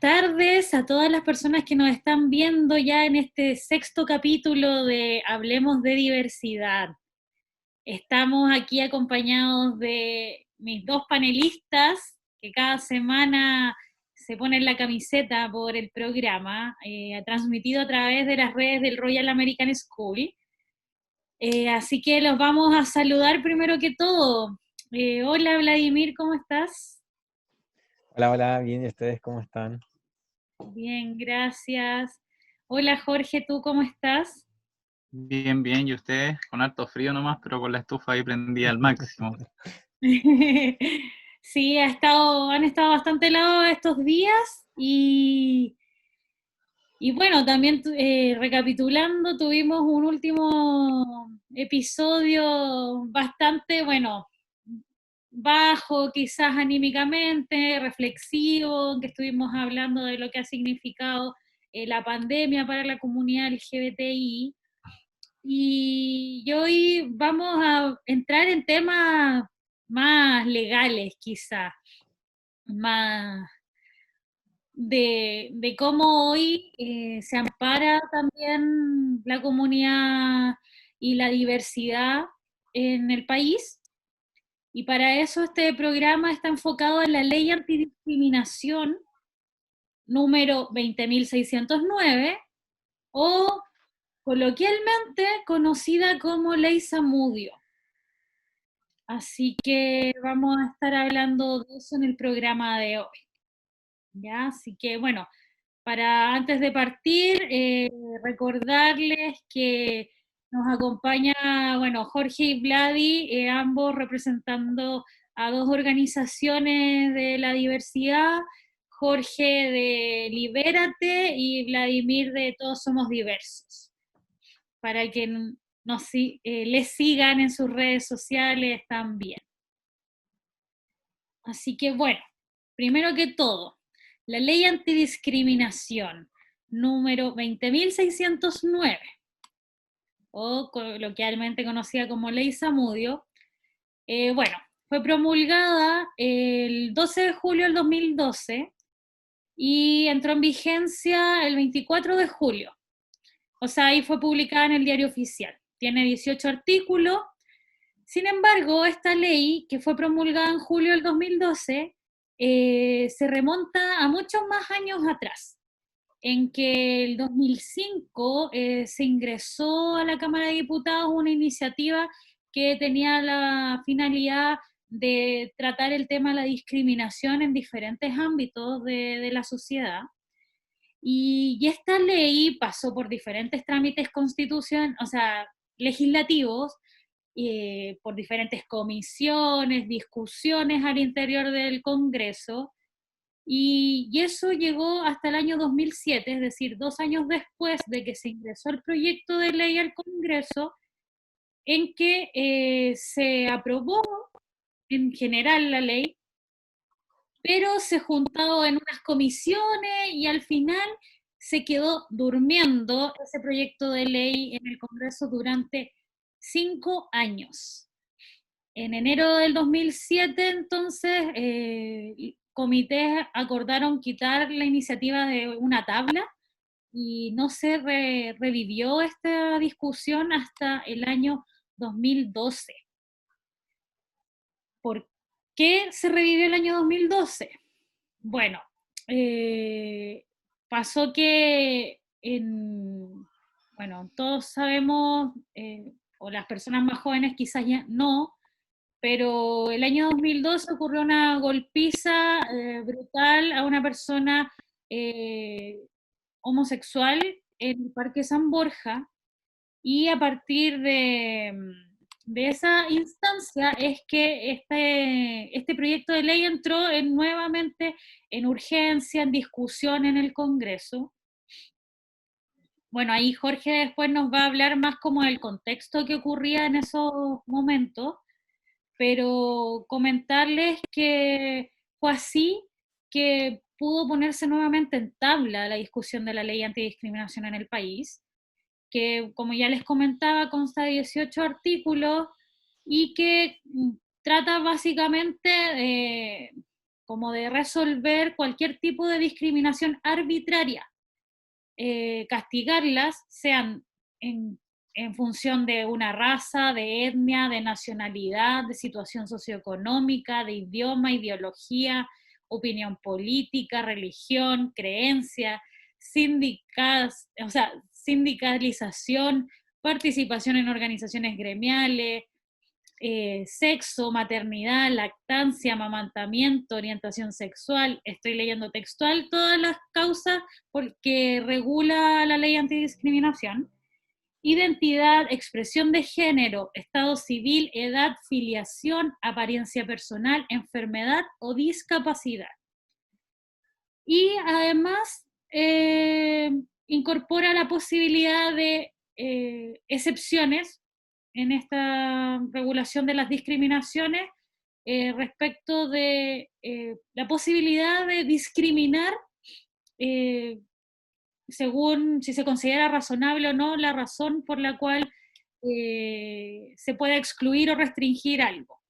tardes a todas las personas que nos están viendo ya en este sexto capítulo de Hablemos de Diversidad. Estamos aquí acompañados de mis dos panelistas que cada semana se ponen la camiseta por el programa, transmitido a través de las redes del Royal American School. Así que los vamos a saludar primero que todo. Hola Vladimir, ¿cómo estás? Hola, hola, bien, ¿y ustedes cómo están? Bien, gracias. Hola Jorge, ¿tú cómo estás? Bien, bien, y ustedes con harto frío nomás, pero con la estufa ahí prendida al máximo. Sí, han estado bastante helados estos días y bueno, también recapitulando, tuvimos un último episodio bastante, bueno, bajo quizás anímicamente, reflexivo, en que estuvimos hablando de lo que ha significado la pandemia para la comunidad LGBTI. Y hoy vamos a entrar en temas más legales, quizás, más de cómo hoy se ampara también la comunidad y la diversidad en el país. Y para eso este programa está enfocado en la ley antidiscriminación número 20.609 o coloquialmente conocida como Ley Zamudio. Así que vamos a estar hablando de eso en el programa de hoy. ¿Ya? Así que bueno, para antes de partir, recordarles que nos acompaña, bueno, Jorge y Vladi, ambos representando a dos organizaciones de la diversidad, Jorge de Libérate y Vladimir de Todos Somos Diversos, para que les sigan en sus redes sociales también. Así que bueno, primero que todo, la ley antidiscriminación número 20.609, o coloquialmente conocida como Ley Zamudio, bueno, fue promulgada el 12 de julio del 2012 y entró en vigencia el 24 de julio. O sea, ahí fue publicada en el Diario Oficial. Tiene 18 artículos. Sin embargo, esta ley, que fue promulgada en julio del 2012, se remonta a muchos más años atrás, en que el 2005 se ingresó a la Cámara de Diputados una iniciativa que tenía la finalidad de tratar el tema de la discriminación en diferentes ámbitos de la sociedad. Y esta ley pasó por diferentes trámites legislativos, por diferentes comisiones, discusiones al interior del Congreso, y eso llegó hasta el año 2007, es decir, 2 años después de que se ingresó el proyecto de ley al Congreso, en que se aprobó en general la ley, pero se juntó en unas comisiones y al final se quedó durmiendo ese proyecto de ley en el Congreso durante 5 años. En enero del 2007, entonces, comités acordaron quitar la iniciativa de una tabla y no se revivió esta discusión hasta el año 2012. ¿Por qué se revivió el año 2012? Bueno, pasó que bueno, todos sabemos, o las personas más jóvenes quizás ya no, pero el año 2012 ocurrió una golpiza brutal a una persona homosexual en el Parque San Borja, y a partir de esa instancia es que este proyecto de ley entró nuevamente en urgencia, en discusión en el Congreso. Bueno, ahí Jorge después nos va a hablar más como del contexto que ocurría en esos momentos, pero comentarles que fue así que pudo ponerse nuevamente en tabla la discusión de la ley antidiscriminación en el país, que como ya les comentaba consta de 18 artículos y que trata básicamente como de resolver cualquier tipo de discriminación arbitraria, castigarlas, sean en función de una raza, de etnia, de nacionalidad, de situación socioeconómica, de idioma, ideología, opinión política, religión, creencia, sindicalización, participación en organizaciones gremiales, sexo, maternidad, lactancia, amamantamiento, orientación sexual. Estoy leyendo textual todas las causas porque regula la ley antidiscriminación. Identidad, expresión de género, estado civil, edad, filiación, apariencia personal, enfermedad o discapacidad. Y además incorpora la posibilidad de excepciones en esta regulación de las discriminaciones respecto de la posibilidad de discriminar según si se considera razonable o no la razón por la cual se puede excluir o restringir algo.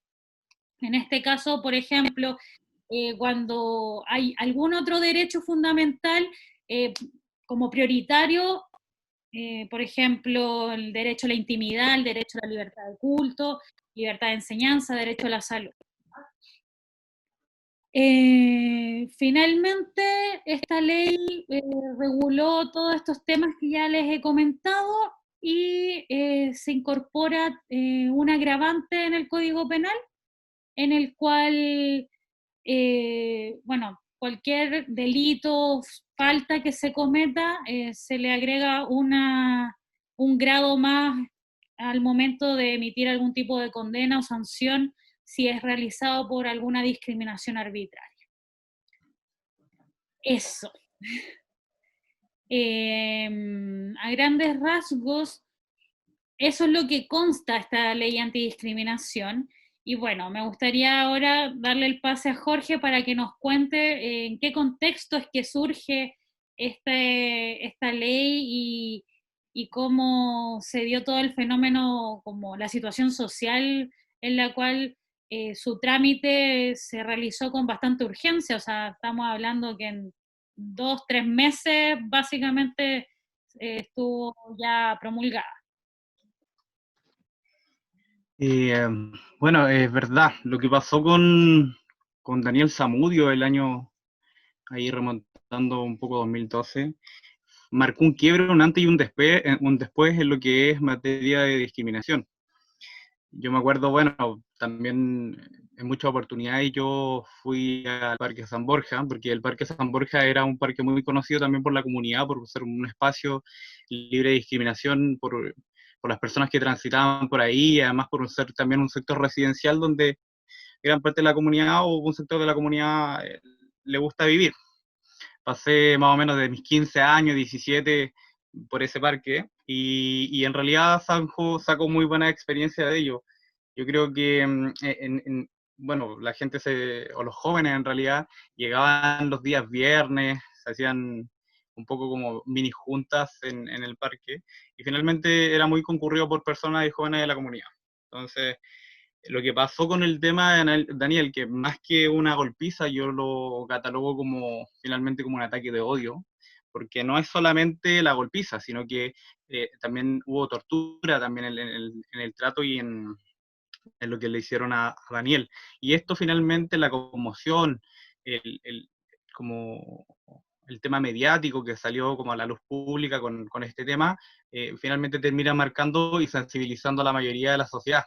En este caso, por ejemplo, cuando hay algún otro derecho fundamental como prioritario, por ejemplo, el derecho a la intimidad, el derecho a la libertad de culto, libertad de enseñanza, derecho a la salud. Finalmente, esta ley reguló todos estos temas que ya les he comentado y se incorpora un agravante en el Código Penal, en el cual, bueno, cualquier delito, falta que se cometa, se le agrega un grado más al momento de emitir algún tipo de condena o sanción si es realizado por alguna discriminación arbitraria. Eso. A grandes rasgos, eso es lo que consta esta ley antidiscriminación. Y bueno, me gustaría ahora darle el pase a Jorge para que nos cuente en qué contexto es que surge esta ley y cómo se dio todo el fenómeno, como la situación social en la cual su trámite se realizó con bastante urgencia. O sea, estamos hablando que en 2, 3 meses básicamente estuvo ya promulgada. Bueno, es verdad, lo que pasó con Daniel Zamudio el año, ahí remontando un poco 2012, marcó un quiebre, un antes y un después en lo que es materia de discriminación. Yo me acuerdo, bueno, también en muchas oportunidades yo fui al Parque San Borja, porque el Parque San Borja era un parque muy conocido también por la comunidad, por ser un espacio libre de discriminación por las personas que transitaban por ahí, y además por ser también un sector residencial donde gran parte de la comunidad o un sector de la comunidad le gusta vivir. Pasé más o menos de mis 15 años, 17, por ese parque, y en realidad sacó muy buena experiencia de ello. Yo creo que, bueno, la gente o los jóvenes en realidad, llegaban los días viernes, se hacían un poco como mini juntas en el parque, y finalmente era muy concurrido por personas y jóvenes de la comunidad. Entonces, lo que pasó con el tema de Daniel, que más que una golpiza, yo lo catalogo finalmente como un ataque de odio, porque no es solamente la golpiza, sino que también hubo tortura también en el trato y en lo que le hicieron a Daniel. Y esto finalmente, la conmoción, como el tema mediático que salió como a la luz pública con este tema, finalmente termina marcando y sensibilizando a la mayoría de la sociedad,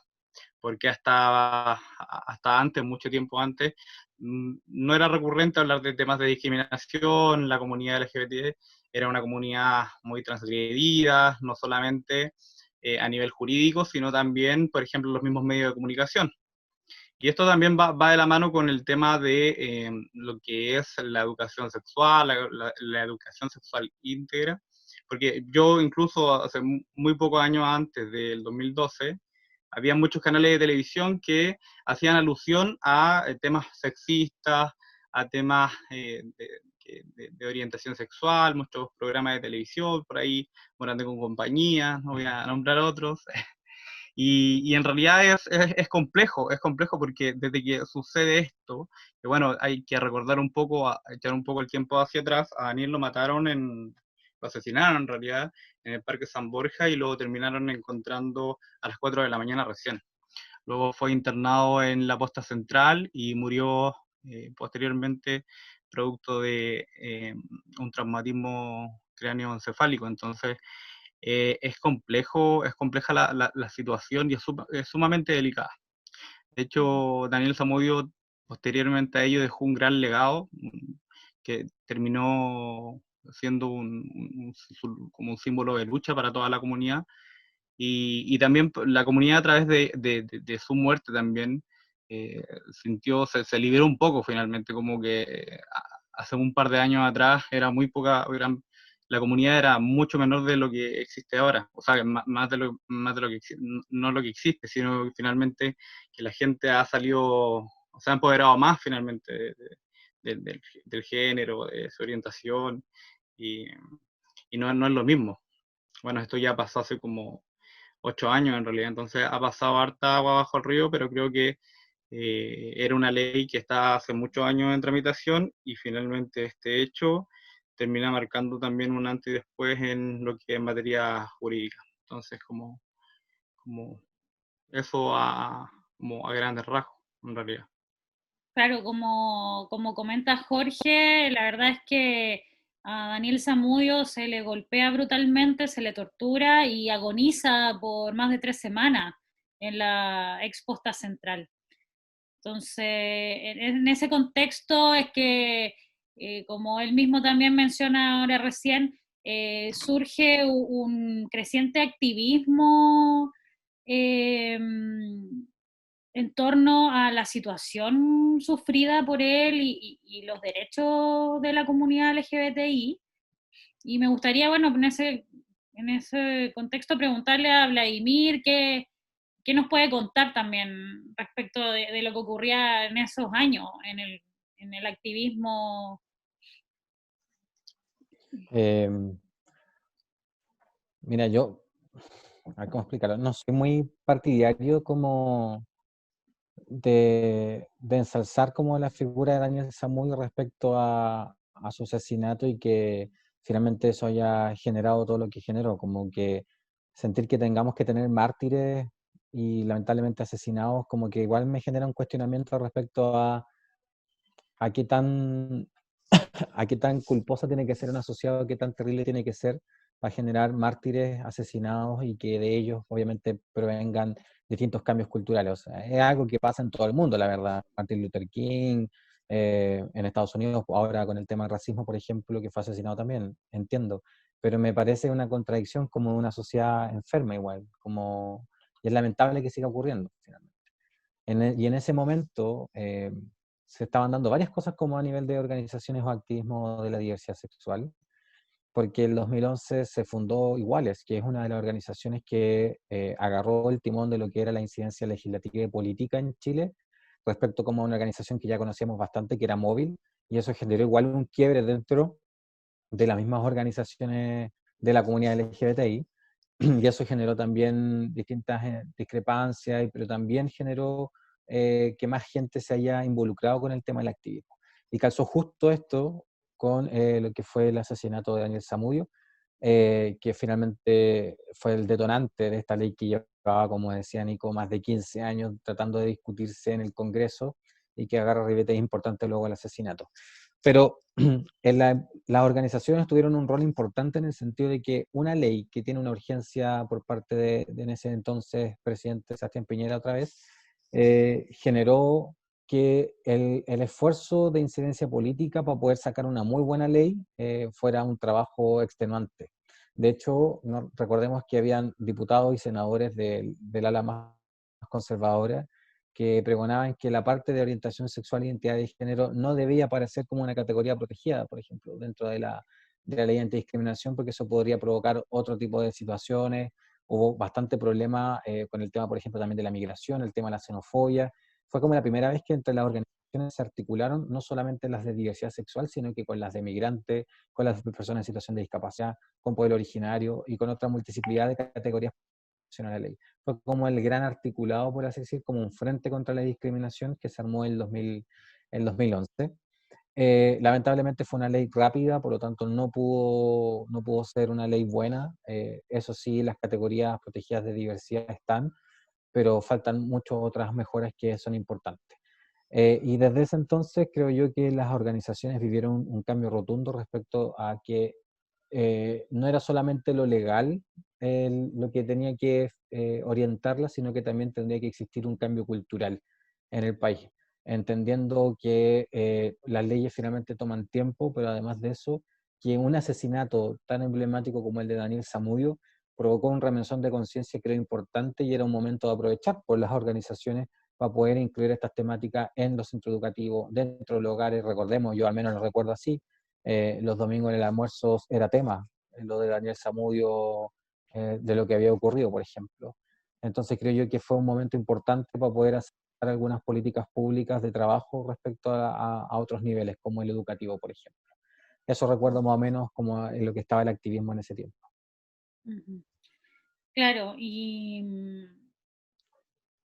porque hasta antes, mucho tiempo antes, no era recurrente hablar de temas de discriminación. La comunidad LGBT era una comunidad muy transgredida, no solamente a nivel jurídico, sino también, por ejemplo, los mismos medios de comunicación. Y esto también va de la mano con el tema de lo que es la educación sexual, la educación sexual íntegra, porque yo incluso hace muy pocos años antes del 2012, había muchos canales de televisión que hacían alusión a temas sexistas, a temas de orientación sexual, muchos programas de televisión por ahí, Morando con compañía, no voy a nombrar otros. Y en realidad es complejo porque desde que sucede esto, que bueno, hay que recordar un poco, echar un poco el tiempo hacia atrás, a Daniel lo mataron lo asesinaron en realidad en el Parque San Borja y luego terminaron encontrando a las 4 de la mañana recién. Luego fue internado en la posta central y murió posteriormente producto de un traumatismo cráneoencefálico. Entonces, es compleja la situación y es sumamente delicada. De hecho, Daniel Zamudio posteriormente a ello dejó un gran legado que terminó siendo como un símbolo de lucha para toda la comunidad y también la comunidad a través de su muerte también se liberó un poco finalmente, como que hace un par de años atrás era muy poca, la comunidad era mucho menor de lo que existe ahora, o sea, más de lo que no lo que existe, sino que finalmente que la gente ha salido, se ha empoderado más finalmente del género, de su orientación, y, y no es lo mismo. Bueno, esto ya pasó hace como 8 años en realidad, entonces ha pasado harta agua bajo el río, pero creo que era una ley que está hace muchos años en tramitación y finalmente este hecho termina marcando también un antes y después en lo que es materia jurídica. Entonces, como eso como a grandes rasgos, en realidad. Claro, como comenta Jorge, la verdad es que a Daniel Zamudio se le golpea brutalmente, se le tortura y agoniza por más de 3 semanas en la exposta central. Entonces, en ese contexto es que, como él mismo también menciona ahora recién, surge un creciente activismo eh, en torno a la situación sufrida por él y los derechos de la comunidad LGBTI. Y me gustaría, bueno, en ese contexto preguntarle a Vladimir qué nos puede contar también respecto de lo que ocurría en esos años en el activismo. Eh, Mira, yo, a ver cómo explicarlo, no soy muy partidario como de ensalzar como la figura de Daniel Zamudio respecto a su asesinato y que finalmente eso haya generado todo lo que generó, como que sentir que tengamos que tener mártires y lamentablemente asesinados, como que igual me genera un cuestionamiento respecto a qué tan, a qué tan culposa tiene que ser un asociado, qué tan terrible tiene que ser para generar mártires asesinados y que de ellos obviamente provengan distintos cambios culturales. O sea, es algo que pasa en todo el mundo, la verdad. Martin Luther King, en Estados Unidos, ahora con el tema del racismo, por ejemplo, que fue asesinado también, entiendo. Pero me parece una contradicción como una sociedad enferma igual, como, y es lamentable que siga ocurriendo finalmente. Y en ese momento se estaban dando varias cosas como a nivel de organizaciones o activismo de la diversidad sexual, porque en 2011 se fundó Iguales, que es una de las organizaciones que agarró el timón de lo que era la incidencia legislativa y política en Chile, respecto como a una organización que ya conocíamos bastante, que era móvil, y eso generó igual un quiebre dentro de las mismas organizaciones de la comunidad LGBTI, y eso generó también distintas discrepancias, pero también generó que más gente se haya involucrado con el tema del activismo. Y calzó justo esto con lo que fue el asesinato de Daniel Zamudio, que finalmente fue el detonante de esta ley que llevaba, como decía Nico, más de 15 años tratando de discutirse en el Congreso y que agarra ribetes importantes luego el asesinato. Pero las organizaciones tuvieron un rol importante en el sentido de que una ley que tiene una urgencia por parte de en ese entonces presidente Sebastián Piñera otra vez, generó que el esfuerzo de incidencia política para poder sacar una muy buena ley fuera un trabajo extenuante. De hecho, no, recordemos que habían diputados y senadores del ala más conservadora que pregonaban que la parte de orientación sexual e identidad de género no debía aparecer como una categoría protegida, por ejemplo, dentro de la ley antidiscriminación, porque eso podría provocar otro tipo de situaciones. Hubo bastante problema con el tema, por ejemplo, también de la migración, el tema de la xenofobia. Fue como la primera vez que entre las organizaciones se articularon no solamente las de diversidad sexual, sino que con las de migrantes, con las de personas en situación de discapacidad, con pueblo originario y con otra multiplicidad de categorías a la ley. Fue como el gran articulado, por así decir, como un frente contra la discriminación que se armó en 2011. Lamentablemente fue una ley rápida, por lo tanto no pudo ser una ley buena. Eso sí, las categorías protegidas de diversidad están, pero faltan muchas otras mejoras que son importantes. Y desde ese entonces creo yo que las organizaciones vivieron un cambio rotundo respecto a que no era solamente lo legal lo que tenía que orientarla, sino que también tendría que existir un cambio cultural en el país, entendiendo que las leyes finalmente toman tiempo, pero además de eso, que un asesinato tan emblemático como el de Daniel Zamudio provocó un remesón de conciencia, creo, importante, y era un momento de aprovechar por las organizaciones para poder incluir estas temáticas en los centros educativos, dentro de los hogares. Recordemos, yo al menos lo recuerdo así, los domingos en el almuerzo era tema, lo de Daniel Zamudio, de lo que había ocurrido, por ejemplo. Entonces creo yo que fue un momento importante para poder hacer algunas políticas públicas de trabajo respecto a otros niveles, como el educativo, por ejemplo. Eso recuerdo más o menos como en lo que estaba el activismo en ese tiempo. Claro, y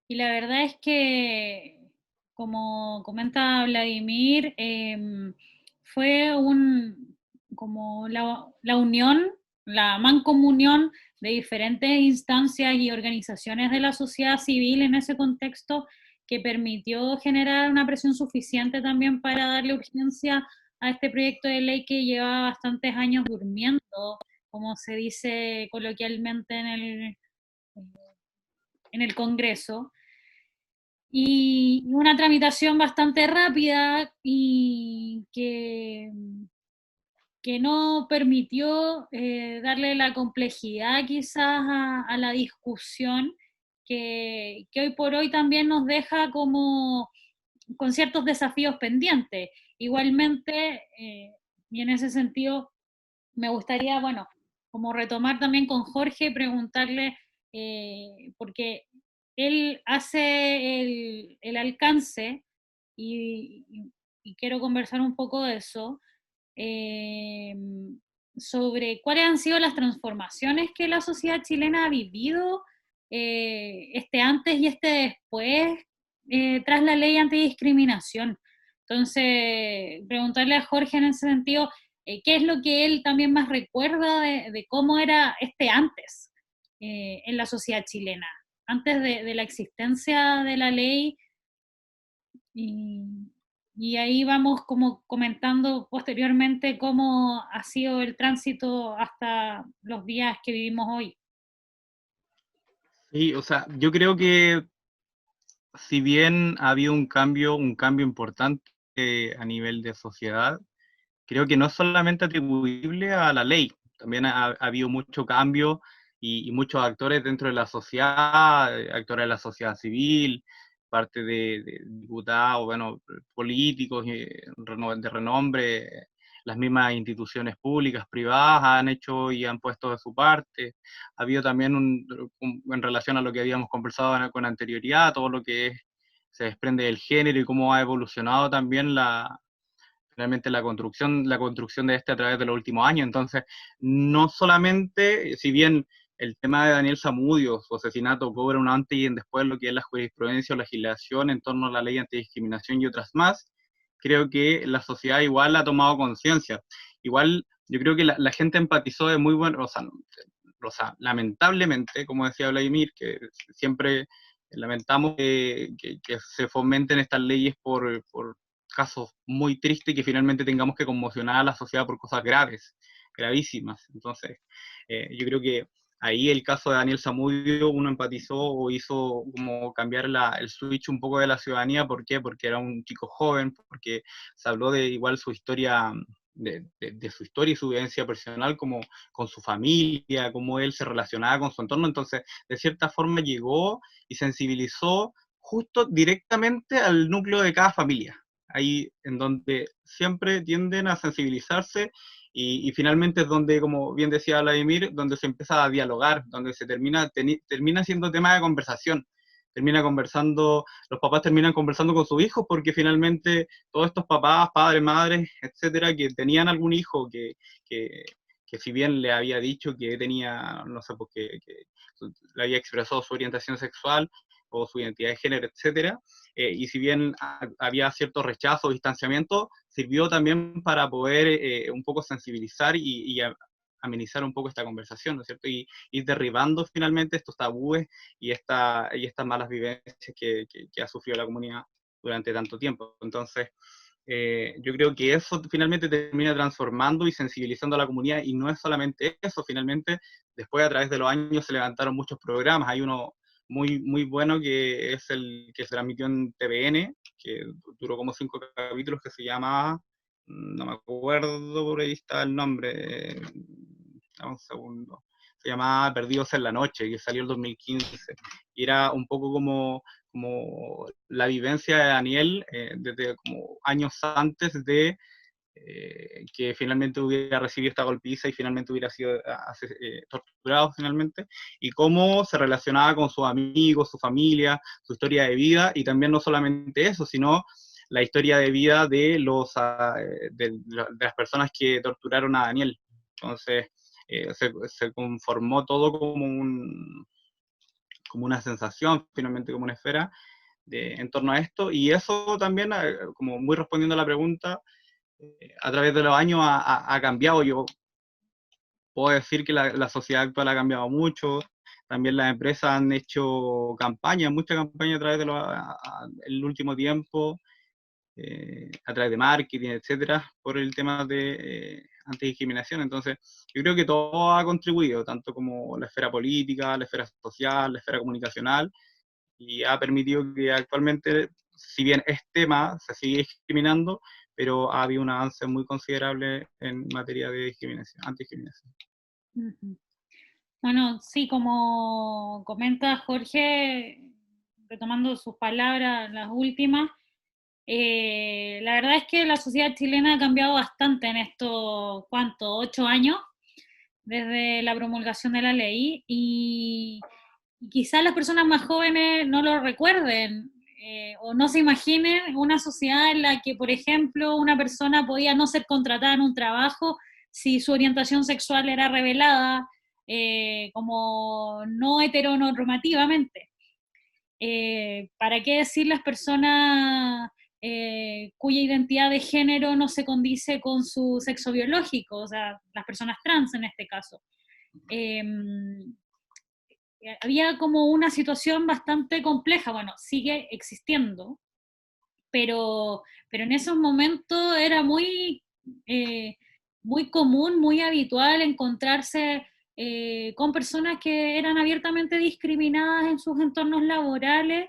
la verdad es que, como comenta Vladimir, fue como la unión, la mancomunión de diferentes instancias y organizaciones de la sociedad civil en ese contexto que permitió generar una presión suficiente también para darle urgencia a este proyecto de ley que lleva bastantes años durmiendo, como se dice coloquialmente en el Congreso, y una tramitación bastante rápida y que no permitió darle la complejidad quizás a la discusión que hoy por hoy también nos deja como con ciertos desafíos pendientes. Igualmente, y en ese sentido, me gustaría, bueno, como retomar también con Jorge, preguntarle, porque él hace el alcance y quiero conversar un poco de eso, eh, sobre cuáles han sido las transformaciones que la sociedad chilena ha vivido este antes y este después tras la ley antidiscriminación. Entonces, preguntarle a Jorge en ese sentido, ¿qué es lo que él también más recuerda de cómo era este antes en la sociedad chilena, antes de la existencia de la ley? Y, y ahí vamos como comentando posteriormente cómo ha sido el tránsito hasta los días que vivimos hoy. Sí, o sea, yo creo que si bien ha habido un cambio importante a nivel de sociedad, creo que no es solamente atribuible a la ley, también ha habido mucho cambio y muchos actores dentro de la sociedad, actores de la sociedad civil, parte de diputados, bueno, políticos de renombre, las mismas instituciones públicas, privadas han hecho y han puesto de su parte. Ha habido también, en relación a lo que habíamos conversado con anterioridad, todo lo que se desprende del género y cómo ha evolucionado también realmente la construcción de este a través de los últimos años. Entonces, no solamente, si bien el tema de Daniel Zamudio, su asesinato, cobra un antes y un después lo que es la jurisprudencia o legislación en torno a la ley antidiscriminación y otras más, creo que la sociedad igual ha tomado conciencia. Igual, yo creo que la gente empatizó de muy buen, o sea, lamentablemente, como decía Vladimir, que siempre lamentamos que se fomenten estas leyes por casos muy tristes, que finalmente tengamos que conmocionar a la sociedad por cosas graves, gravísimas. Entonces, yo creo que ahí el caso de Daniel Zamudio, uno empatizó o hizo como cambiar el switch un poco de la ciudadanía. ¿Por qué? Porque era un chico joven, porque se habló de igual su historia, de su historia y su vivencia personal, como con su familia, cómo él se relacionaba con su entorno. Entonces, de cierta forma llegó y sensibilizó justo directamente al núcleo de cada familia, ahí en donde siempre tienden a sensibilizarse y finalmente es donde, como bien decía Vladimir, donde se empieza a dialogar, donde se termina siendo tema de conversación, los papás terminan conversando con sus hijos, porque finalmente todos estos papás, padres, madres, etcétera, que tenían algún hijo que que si bien le había dicho que tenía, no sé, porque le había expresado su orientación sexual o su identidad de género, etcétera, y si bien había cierto rechazo o distanciamiento, sirvió también para poder un poco sensibilizar y amenizar un poco esta conversación, ¿no es cierto? Y ir derribando finalmente estos tabúes y estas malas vivencias que ha sufrido la comunidad durante tanto tiempo. Entonces, yo creo que eso finalmente termina transformando y sensibilizando a la comunidad, y no es solamente eso, finalmente después a través de los años se levantaron muchos programas. Hay uno muy bueno que es el que se transmitió en TVN, que duró como 5 capítulos, que se llama, no me acuerdo, por ahí está el nombre, dame un segundo, se llamaba Perdidos en la Noche, que salió en 2015, y era un poco como la vivencia de Daniel desde como años antes de que finalmente hubiera recibido esta golpiza y finalmente hubiera sido torturado finalmente, y cómo se relacionaba con sus amigos, su familia, su historia de vida, y también no solamente eso, sino la historia de vida de las personas que torturaron a Daniel. Entonces, se conformó todo como una sensación, finalmente como una esfera en torno a esto, y eso también, como muy respondiendo a la pregunta, a través de los años ha cambiado. Yo puedo decir que la sociedad actual ha cambiado mucho, también las empresas han hecho campañas, muchas campañas a través de el último tiempo, a través de marketing, etcétera, por el tema de antidiscriminación. Entonces, yo creo que todo ha contribuido, tanto como la esfera política, la esfera social, la esfera comunicacional, y ha permitido que actualmente, si bien es tema, se sigue discriminando, pero ha habido un avance muy considerable en materia de discriminación, antidiscriminación. Ujú. Bueno, sí, como comenta Jorge, retomando sus palabras, las últimas, la verdad es que la sociedad chilena ha cambiado bastante en estos, ¿cuánto? 8 años, desde la promulgación de la ley, y quizás las personas más jóvenes no lo recuerden, o no se imaginen una sociedad en la que, por ejemplo, una persona podía no ser contratada en un trabajo si su orientación sexual era revelada como no heteronormativamente. ¿Para qué decir las personas cuya identidad de género no se condice con su sexo biológico? O sea, las personas trans en este caso. Había como una situación bastante compleja, bueno, sigue existiendo, pero en esos momentos era muy común, muy habitual encontrarse con personas que eran abiertamente discriminadas en sus entornos laborales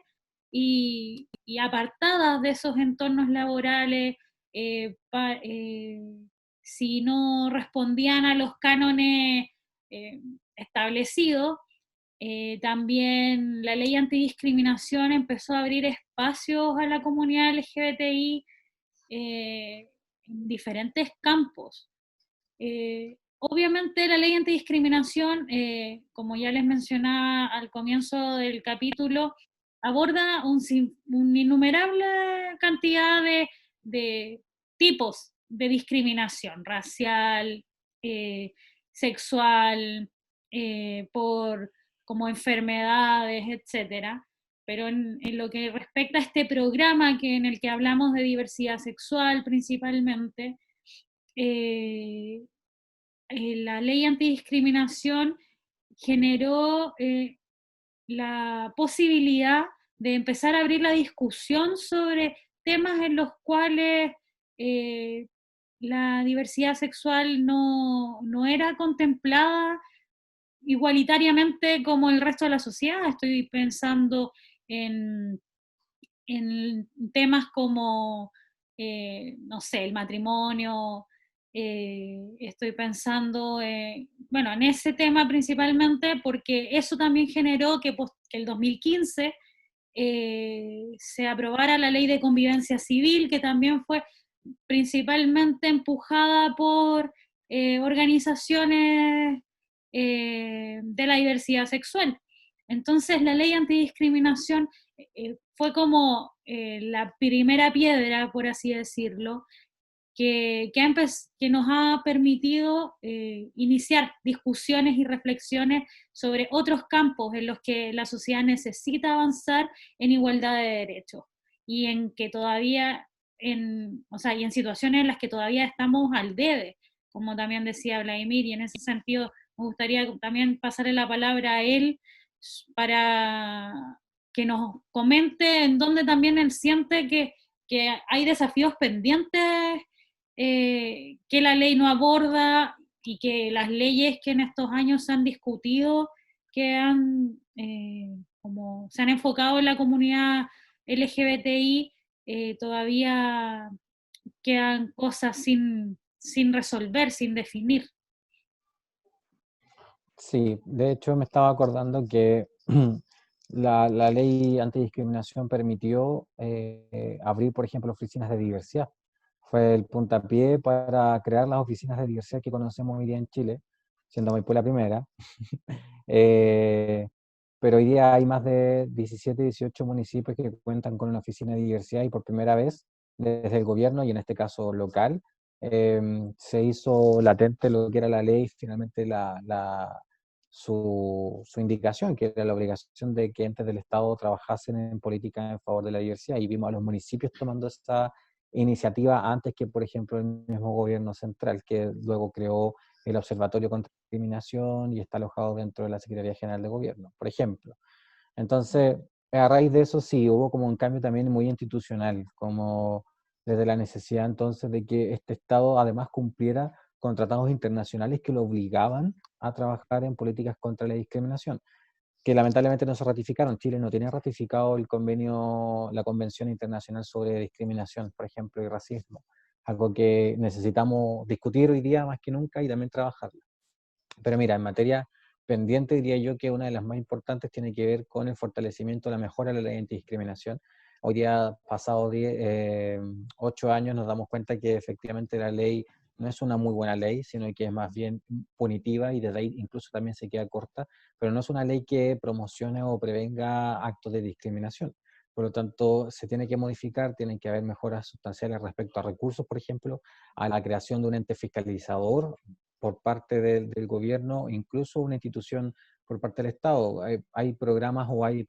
y apartadas de esos entornos laborales si no respondían a los cánones establecidos. También la ley antidiscriminación empezó a abrir espacios a la comunidad LGBTI en diferentes campos. Obviamente la ley antidiscriminación, como ya les mencionaba al comienzo del capítulo, aborda una innumerable cantidad de tipos de discriminación racial, sexual, como enfermedades, etcétera. Pero en lo que respecta a este programa en el que hablamos de diversidad sexual principalmente, la ley antidiscriminación generó la posibilidad de empezar a abrir la discusión sobre temas en los cuales la diversidad sexual no era contemplada igualitariamente como el resto de la sociedad. Estoy pensando en temas como, no sé, el matrimonio, estoy pensando, bueno, en ese tema principalmente porque eso también generó que el 2015 se aprobara la ley de convivencia civil, que también fue principalmente empujada por organizaciones de la diversidad sexual. Entonces la ley antidiscriminación fue como la primera piedra, por así decirlo, que nos ha permitido iniciar discusiones y reflexiones sobre otros campos en los que la sociedad necesita avanzar en igualdad de derechos y en que todavía, o sea, y en situaciones en las que todavía estamos al debe, como también decía Vladimir, y en ese sentido me gustaría también pasarle la palabra a él para que nos comente en dónde también él siente que hay desafíos pendientes que la ley no aborda y que las leyes que en estos años se han discutido, que como se han enfocado en la comunidad LGBTI, todavía quedan cosas sin resolver, sin definir. Sí, de hecho me estaba acordando que la ley antidiscriminación permitió abrir, por ejemplo, oficinas de diversidad. Fue el puntapié para crear las oficinas de diversidad que conocemos hoy día en Chile, siendo Maipú la primera. Pero hoy día hay más de 17, 18 municipios que cuentan con una oficina de diversidad y por primera vez desde el gobierno y en este caso local se hizo latente lo que era la ley, finalmente su indicación, que era la obligación de que entes del Estado trabajasen en política en favor de la diversidad, y vimos a los municipios tomando esta iniciativa antes que, por ejemplo, el mismo gobierno central, que luego creó el Observatorio contra la Discriminación y está alojado dentro de la Secretaría General de Gobierno, por ejemplo. Entonces, a raíz de eso sí, hubo como un cambio también muy institucional, como desde la necesidad entonces de que este Estado además cumpliera con tratados internacionales que lo obligaban a trabajar en políticas contra la discriminación, que lamentablemente no se ratificaron. Chile no tiene ratificado el convenio, la Convención Internacional sobre Discriminación, por ejemplo, y Racismo, algo que necesitamos discutir hoy día más que nunca y también trabajar. Pero mira, en materia pendiente diría yo que una de las más importantes tiene que ver con el fortalecimiento, la mejora de la ley antidiscriminación. Hoy día, pasado 8 años, nos damos cuenta que efectivamente la ley no es una muy buena ley, sino que es más bien punitiva y desde ahí incluso también se queda corta, pero no es una ley que promocione o prevenga actos de discriminación. Por lo tanto, se tiene que modificar, tienen que haber mejoras sustanciales respecto a recursos, por ejemplo, a la creación de un ente fiscalizador por parte del gobierno, incluso una institución por parte del Estado. Hay programas o hay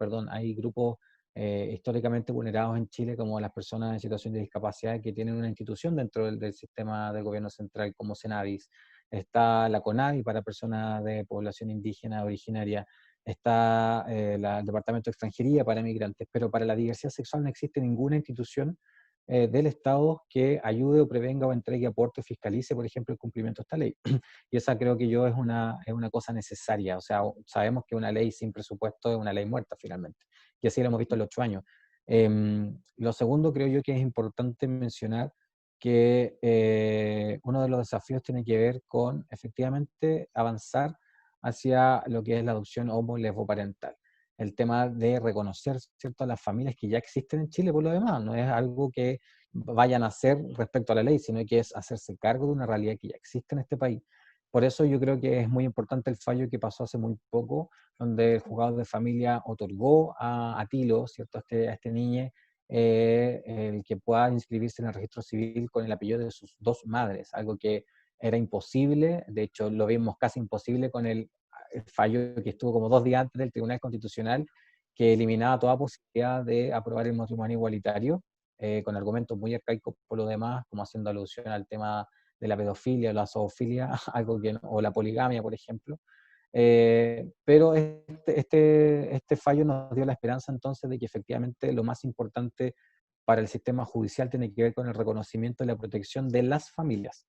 grupos históricamente vulnerados en Chile, como las personas en situación de discapacidad, que tienen una institución dentro del sistema del gobierno central, como Senadis. Está la CONADI para personas de población indígena originaria. Está el Departamento de Extranjería para migrantes, pero para la diversidad sexual no existe ninguna institución del Estado que ayude o prevenga o entregue aporte o fiscalice, por ejemplo, el cumplimiento de esta ley. Y esa creo que yo es una cosa necesaria. O sea, sabemos que una ley sin presupuesto es una ley muerta finalmente. Y así lo hemos visto en los 8 años. Lo segundo creo yo que es importante mencionar que uno de los desafíos tiene que ver con efectivamente avanzar hacia lo que es la adopción homo lesboparental, el tema de reconocer, ¿cierto?, a las familias que ya existen en Chile por lo demás. No es algo que vayan a hacer respecto a la ley, sino que es hacerse cargo de una realidad que ya existe en este país. Por eso yo creo que es muy importante el fallo que pasó hace muy poco, donde el juzgado de familia otorgó a Tilo, ¿cierto?, a este niño, el que pueda inscribirse en el registro civil con el apellido de sus dos madres, algo que era imposible. De hecho lo vimos casi imposible con el fallo que estuvo como 2 días antes del Tribunal Constitucional, que eliminaba toda posibilidad de aprobar el matrimonio igualitario, con argumentos muy arcaicos por lo demás, como haciendo alusión al tema de la pedofilia o la zoofilia, algo que o la poligamia, por ejemplo. Pero este fallo nos dio la esperanza entonces de que efectivamente lo más importante para el sistema judicial tiene que ver con el reconocimiento y la protección de las familias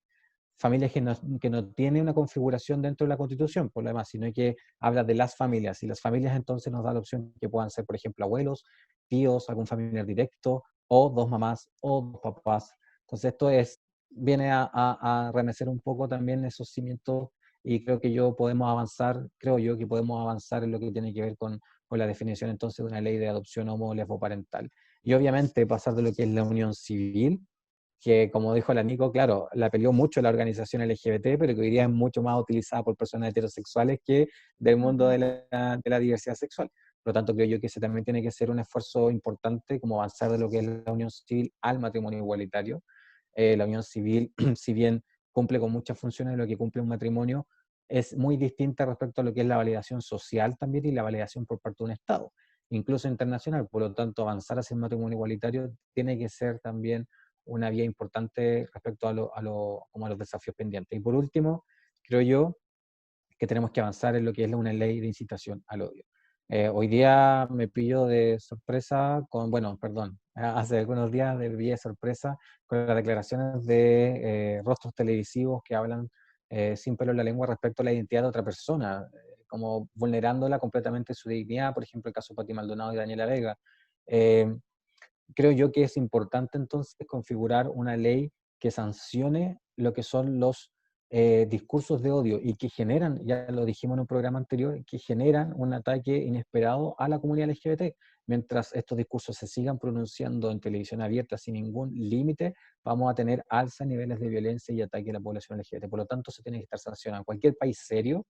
que no tienen una configuración dentro de la Constitución, por lo demás, sino que habla de las familias, y las familias entonces nos da la opción que puedan ser, por ejemplo, abuelos, tíos, algún familiar directo, o dos mamás, o dos papás. Entonces viene a remecer un poco también esos cimientos, y creo yo que podemos avanzar en lo que tiene que ver con la definición entonces de una ley de adopción homo lesboparental. Y obviamente pasar de lo que es la unión civil, que como dijo la Nico, claro, la peleó mucho la organización LGBT, pero que hoy día es mucho más utilizada por personas heterosexuales que del mundo de la diversidad sexual. Por lo tanto, creo yo que ese también tiene que ser un esfuerzo importante, como avanzar de lo que es la unión civil al matrimonio igualitario. La unión civil, si bien cumple con muchas funciones de lo que cumple un matrimonio, es muy distinta respecto a lo que es la validación social también y la validación por parte de un Estado, incluso internacional. Por lo tanto, avanzar hacia el matrimonio igualitario tiene que ser también una vía importante respecto como a los desafíos pendientes. Y por último, creo yo que tenemos que avanzar en lo que es una ley de incitación al odio. Hoy día me pillo de sorpresa bueno, perdón, hace algunos días me pillé de sorpresa con las declaraciones de rostros televisivos que hablan sin pelo en la lengua respecto a la identidad de otra persona, como vulnerándola completamente su dignidad, por ejemplo el caso de Pati Maldonado y Daniela Vega. Eh, Creo yo que es importante entonces configurar una ley que sancione lo que son los discursos de odio y que generan, ya lo dijimos en un programa anterior, que generan un ataque inesperado a la comunidad LGBT. Mientras estos discursos se sigan pronunciando en televisión abierta sin ningún límite, vamos a tener alza niveles de violencia y ataque a la población LGBT. Por lo tanto, se tiene que estar sancionado. Cualquier país serio,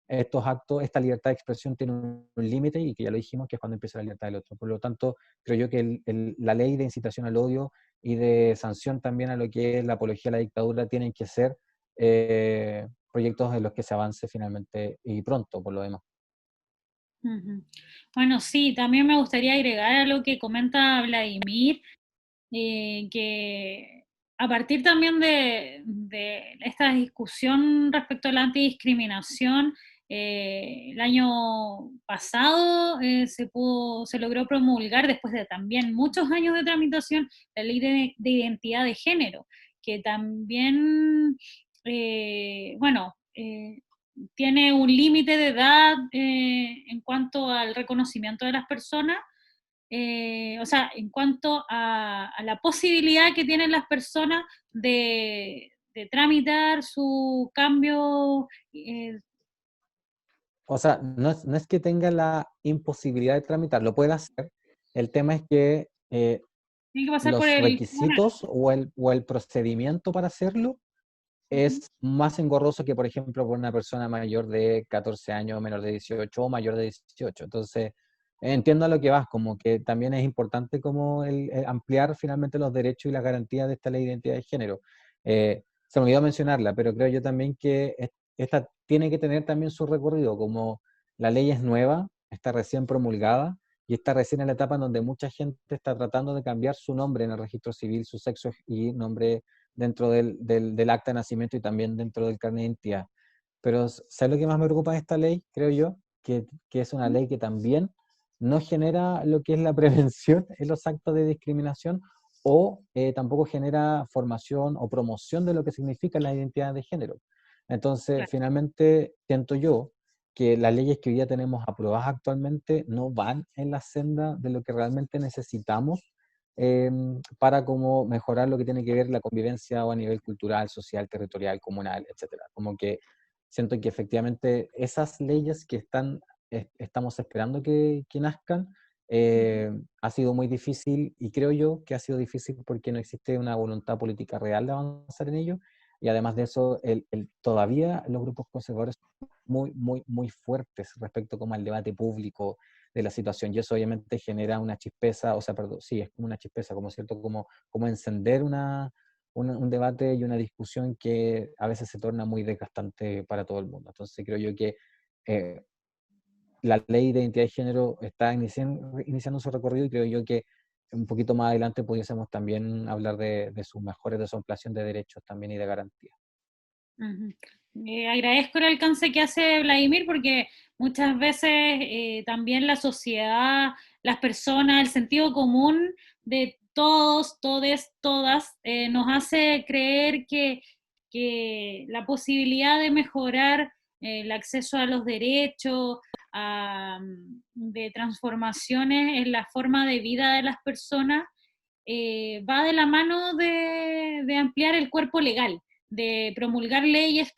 estos actos, esta libertad de expresión tiene un límite y que ya lo dijimos, que es cuando empieza la libertad del otro. Por lo tanto, creo yo que la ley de incitación al odio y de sanción también a lo que es la apología a la dictadura tienen que ser proyectos en los que se avance finalmente y pronto, por lo demás. Ujú. Bueno, sí, también me gustaría agregar a lo que comenta Vladimir, que a partir también de esta discusión respecto a la antidiscriminación, el año pasado se logró promulgar, después de también muchos años de tramitación, la ley de identidad de género, que también, bueno, tiene un límite de edad en cuanto al reconocimiento de las personas, o sea, en cuanto a la posibilidad que tienen las personas de tramitar su cambio. O sea, no es que tenga la imposibilidad de tramitar, lo puede hacer. El tema es que Tiene que pasar por los el tribunal. requisitos o el procedimiento para hacerlo es más engorroso que, por ejemplo, por una persona mayor de 14 años, menor de 18 o mayor de 18. Entonces, entiendo a lo que vas, como que también es importante como el ampliar finalmente los derechos y las garantías de esta ley de identidad de género. Se me olvidó mencionarla, pero creo yo también que esta tiene que tener también su recorrido, como la ley es nueva, está recién promulgada y está recién en la etapa en donde mucha gente está tratando de cambiar su nombre en el registro civil, su sexo y nombre dentro del acta de nacimiento y también dentro del carnet de identidad. Pero ¿sabes lo que más me preocupa de esta ley? Creo yo, que es una ley que también no genera lo que es la prevención en los actos de discriminación o tampoco genera formación o promoción de lo que significa la identidad de género. Entonces, finalmente, siento yo que las leyes que hoy día tenemos aprobadas actualmente no van en la senda de lo que realmente necesitamos para como mejorar lo que tiene que ver la convivencia o a nivel cultural, social, territorial, comunal, etcétera. Como que siento que efectivamente esas leyes que estamos esperando que nazcan, ha sido muy difícil y creo yo que ha sido difícil porque no existe una voluntad política real de avanzar en ello y además de eso, todavía los grupos conservadores son muy fuertes respecto como al debate público de la situación y eso obviamente genera una chispeza, o sea, perdón, sí, es como una chispeza, como cierto, como encender un debate y una discusión que a veces se torna muy desgastante para todo el mundo. Entonces creo yo que eh, la ley de identidad de género está iniciando su recorrido y creo yo que un poquito más adelante pudiésemos también hablar de sus mejores de su ampliación de derechos también y de garantía. Ujú. Agradezco el alcance que hace Vladimir porque muchas veces también la sociedad, las personas, el sentido común de todos, todes, todas, nos hace creer que la posibilidad de mejorar el acceso a los derechos, de transformaciones en la forma de vida de las personas, va de la mano de ampliar el cuerpo legal, de promulgar leyes,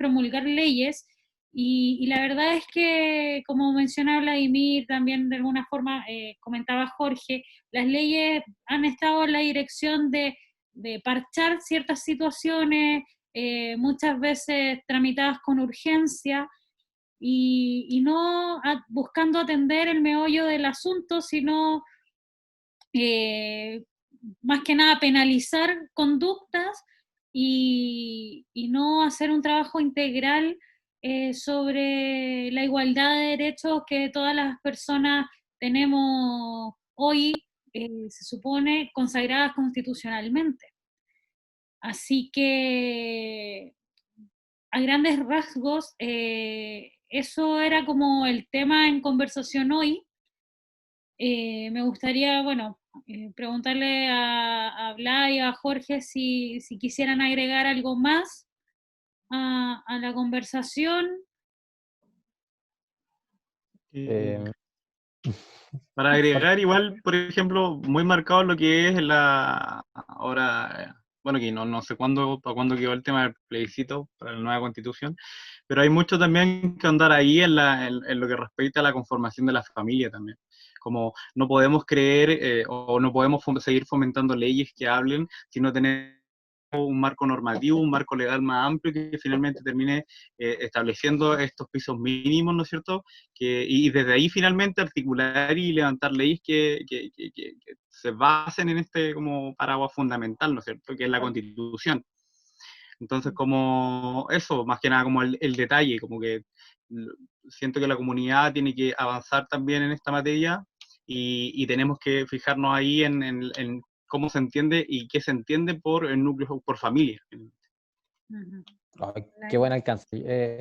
y la verdad es que, como mencionaba Vladimir, también de alguna forma comentaba Jorge, las leyes han estado en la dirección de parchar ciertas situaciones, muchas veces tramitadas con urgencia, y no buscando atender el meollo del asunto, sino más que nada penalizar conductas y no hacer un trabajo integral sobre la igualdad de derechos que todas las personas tenemos hoy, se supone, consagradas constitucionalmente. Así que, a grandes rasgos, eso era como el tema en conversación hoy. Me gustaría, bueno, preguntarle a Blay y a Jorge si quisieran agregar algo más a la conversación. Eh, Para agregar igual, por ejemplo, muy marcado lo que es la ahora, bueno, que no sé para cuándo quedó el tema del plebiscito para la nueva constitución, pero hay mucho también que andar ahí en lo que respecta a la conformación de la familia también. Como no podemos creer o no podemos seguir fomentando leyes que hablen si no tenemos un marco normativo, un marco legal más amplio que finalmente termine estableciendo estos pisos mínimos, ¿no es cierto? Y desde ahí finalmente articular y levantar leyes que se basen en este como paraguas fundamental, ¿no es cierto? Que es la Constitución. Entonces, como eso, más que nada como el detalle, como que siento que la comunidad tiene que avanzar también en esta materia y tenemos que fijarnos ahí en cómo se entiende y qué se entiende por el núcleo, por familia. Ujú. Ay, qué buen alcance.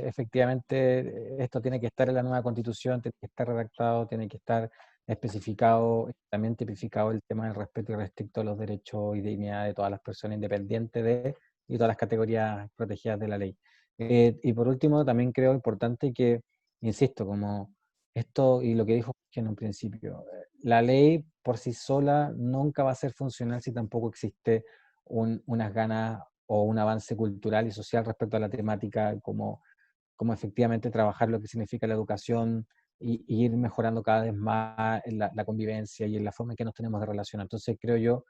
Efectivamente, esto tiene que estar en la nueva constitución, tiene que estar redactado, tiene que estar especificado, también tipificado el tema del respeto y restricto a los derechos y dignidad de todas las personas independientes de y todas las categorías protegidas de la ley. Y por último, también creo importante que, insisto, como esto y lo que dijo en un principio, la ley por sí sola nunca va a ser funcional si tampoco existe unas ganas o un avance cultural y social respecto a la temática, como efectivamente trabajar lo que significa la educación y ir mejorando cada vez más en la convivencia y en la forma en que nos tenemos de relacionar. Entonces creo yo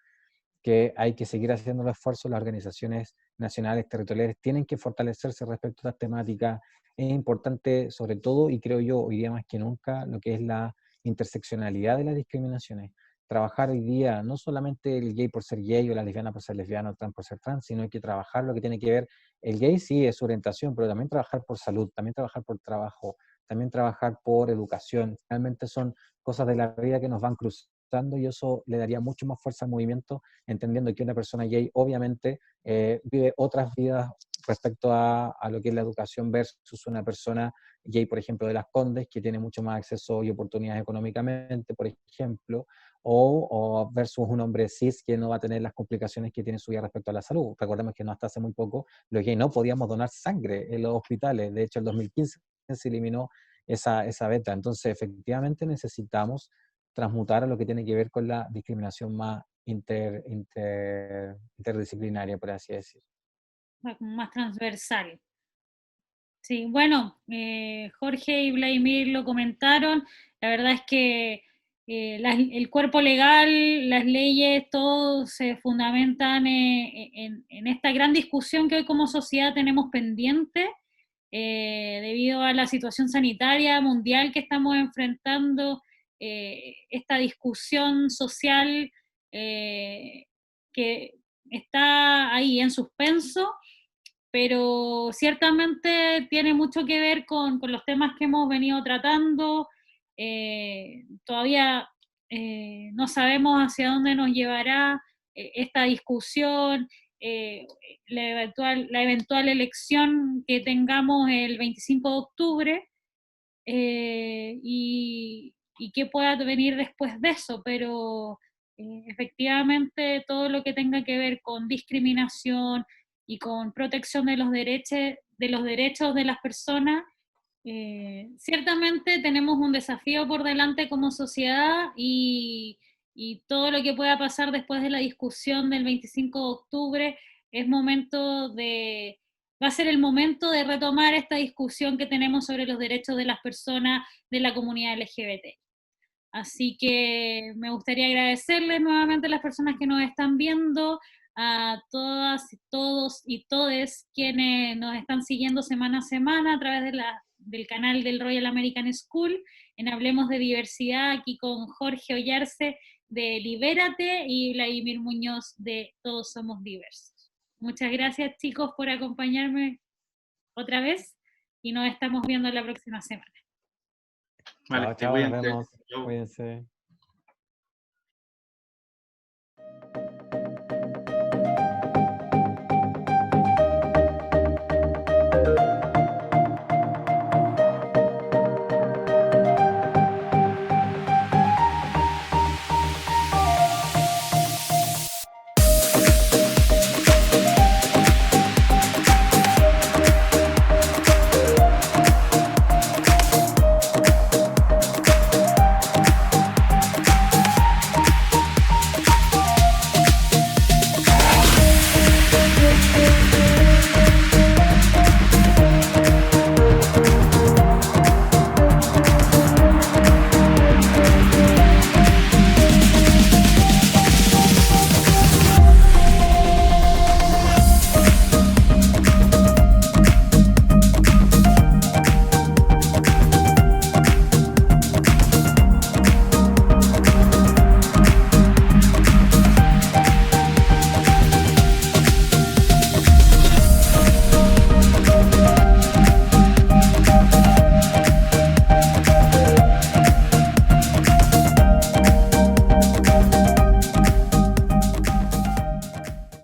que hay que seguir haciendo los esfuerzos, las organizaciones nacionales, territoriales, tienen que fortalecerse respecto a estas temáticas. Es importante, sobre todo, y creo yo hoy día más que nunca, lo que es la interseccionalidad de las discriminaciones. Trabajar hoy día no solamente el gay por ser gay o la lesbiana por ser lesbiana o trans por ser trans, sino hay que trabajar lo que tiene que ver, el gay sí es su orientación, pero también trabajar por salud, también trabajar por trabajo, también trabajar por educación. Realmente son cosas de la vida que nos van cruzando y eso le daría mucho más fuerza al movimiento, entendiendo que una persona gay obviamente vive otras vidas respecto a lo que es la educación versus una persona gay, por ejemplo, de Las Condes, que tiene mucho más acceso y oportunidades económicamente, por ejemplo, o versus un hombre cis que no va a tener las complicaciones que tiene su vida respecto a la salud. Recordemos que no hasta hace muy poco los gays no podíamos donar sangre en los hospitales. De hecho, el 2015 se eliminó esa beta. Entonces, efectivamente necesitamos transmutar a lo que tiene que ver con la discriminación más interdisciplinaria, por así decir. Más transversal. Sí, bueno, Jorge y Vladimir lo comentaron. La verdad es que el cuerpo legal, las leyes, todo se fundamentan en esta gran discusión que hoy como sociedad tenemos pendiente debido a la situación sanitaria mundial que estamos enfrentando, esta discusión social que está ahí en suspenso, pero ciertamente tiene mucho que ver con los temas que hemos venido tratando. Todavía no sabemos hacia dónde nos llevará esta discusión, eh, la eventual elección que tengamos el 25 de octubre y qué pueda venir después de eso, pero efectivamente todo lo que tenga que ver con discriminación y con protección de los derechos de las personas, ciertamente tenemos un desafío por delante como sociedad y todo lo que pueda pasar después de la discusión del 25 de octubre es momento de, va a ser el momento de retomar esta discusión que tenemos sobre los derechos de las personas de la comunidad LGBT. Así que me gustaría agradecerles nuevamente a las personas que nos están viendo, a todas, todos y todes quienes nos están siguiendo semana a semana a través del canal del Royal American School, en Hablemos de Diversidad, aquí con Jorge Ollarse de Libérate y Vladimir Muñoz de Todos Somos Diversos. Muchas gracias, chicos, por acompañarme otra vez y nos estamos viendo la próxima semana. Vale, Chao, chao, nos cuídense. vemos. Chao. Cuídense.